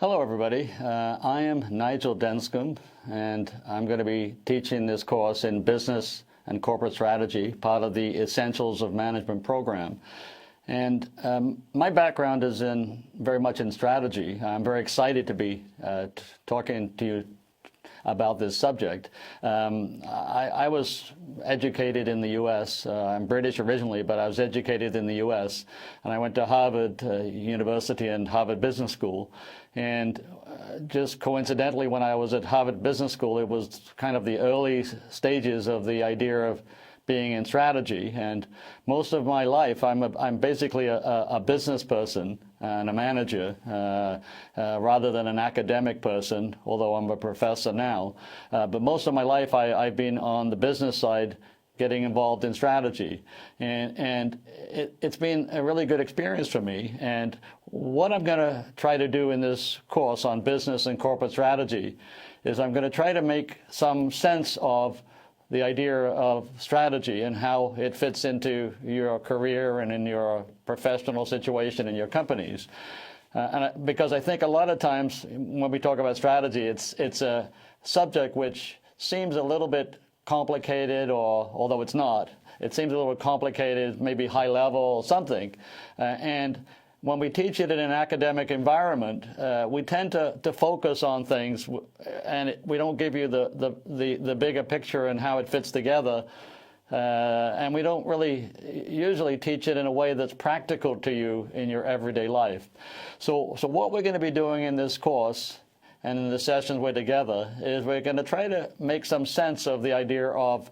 Hello, everybody. I am Nigel Denscombe, and I'm going to be teaching this course in Business and Corporate Strategy, part of the Essentials of Management program. And my background is very much in strategy. I'm very excited to be talking to you about this subject. I was educated in the U.S. I'm British originally, but I was educated in the U.S. and I went to Harvard University and Harvard Business School. And just coincidentally, when I was at Harvard Business School, it was kind of the early stages of the idea of being in strategy. And most of my life, I'm basically a business person and a manager rather than an academic person, although I'm a professor now. But most of my life, I've been on the business side, getting involved in strategy. And it's been a really good experience for me. And what I'm going to try to do in this course on business and corporate strategy is I'm going to try to make some sense of the idea of strategy and how it fits into your career and in your professional situation in your companies. Because I think a lot of times when we talk about strategy, it's a subject which seems a little bit complicated, or although it's not, it seems a little complicated, maybe high level or something. And when we teach it in an academic environment, we tend to focus on things, and we don't give you the bigger picture and how it fits together. And we don't really usually teach it in a way that's practical to you in your everyday life. So what we're going to be doing in this course and in the sessions we're together is we're going to try to make some sense of the idea of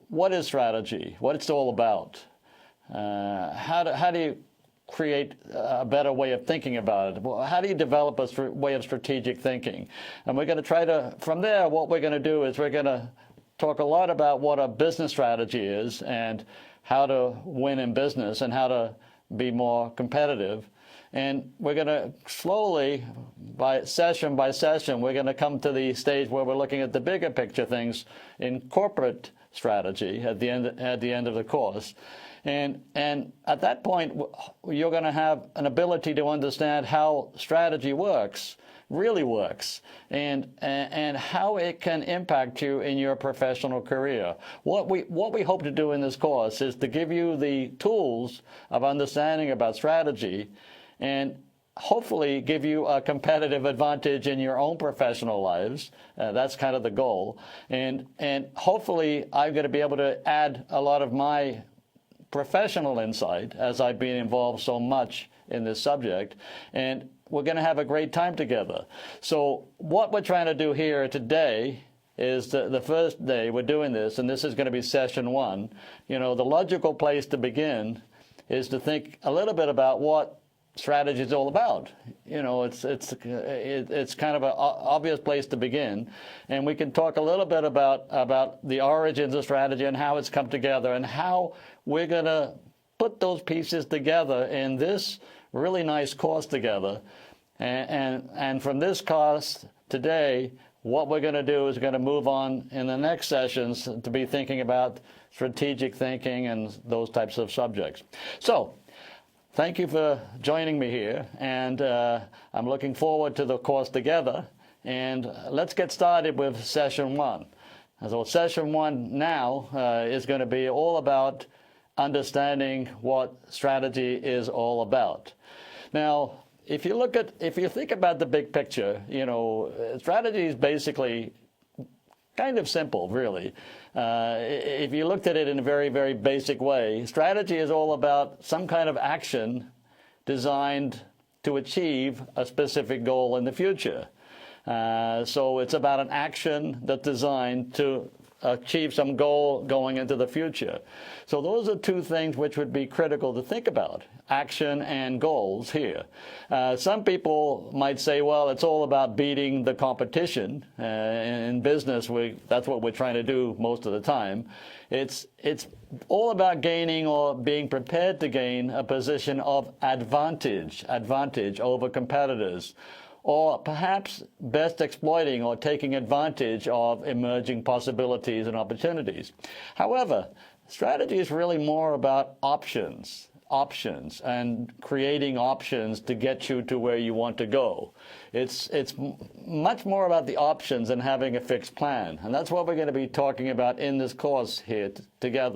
what is strategy, what it's all about, how do you create a better way of thinking about it? Well, how do you develop a way of strategic thinking? And we're going to try to, from there, what we're going to do is we're going to talk a lot about what a business strategy is and how to win in business and how to be more competitive. And we're going to slowly, by session, we're going to come to the stage where we're looking at the bigger picture things in corporate strategy at the end of the course. And at that point, you're going to have an ability to understand how strategy really works, and how it can impact you in your professional career. What we hope to do in this course is to give you the tools of understanding about strategy and hopefully give you a competitive advantage in your own professional lives. That's kind of the goal. And hopefully I'm going to be able to add a lot of my professional insight as I've been involved so much in this subject. And we're going to have a great time together. So what we're trying to do here today is the first day we're doing this, and this is going to be session 1. You know, the logical place to begin is to think a little bit about what strategy is all about. You know, it's kind of an obvious place to begin, and we can talk a little bit about the origins of strategy and how it's come together and how we're going to put those pieces together in this really nice course together. And from this course today, what we're going to do is we're going to move on in the next sessions to be thinking about strategic thinking and those types of subjects. So thank you for joining me here, and I'm looking forward to the course together. And let's get started with session 1. And so session 1 now is going to be all about understanding what strategy is all about. Now, if you think about the big picture, you know, strategy is basically kind of simple, really. If you looked at it in a very, very basic way, strategy is all about some kind of action designed to achieve a specific goal in the future. So it's about an action that's designed to achieve some goal going into the future. So those are two things which would be critical to think about, action and goals here. Some people might say, well, it's all about beating the competition. In business, that's what we're trying to do most of the time. It's all about gaining or being prepared to gain a position of advantage over competitors, or perhaps best exploiting or taking advantage of emerging possibilities and opportunities. However, strategy is really more about options. options and creating options to get you to where you want to go. It's much more about the options than having a fixed plan. And that's what we're going to be talking about in this course here together.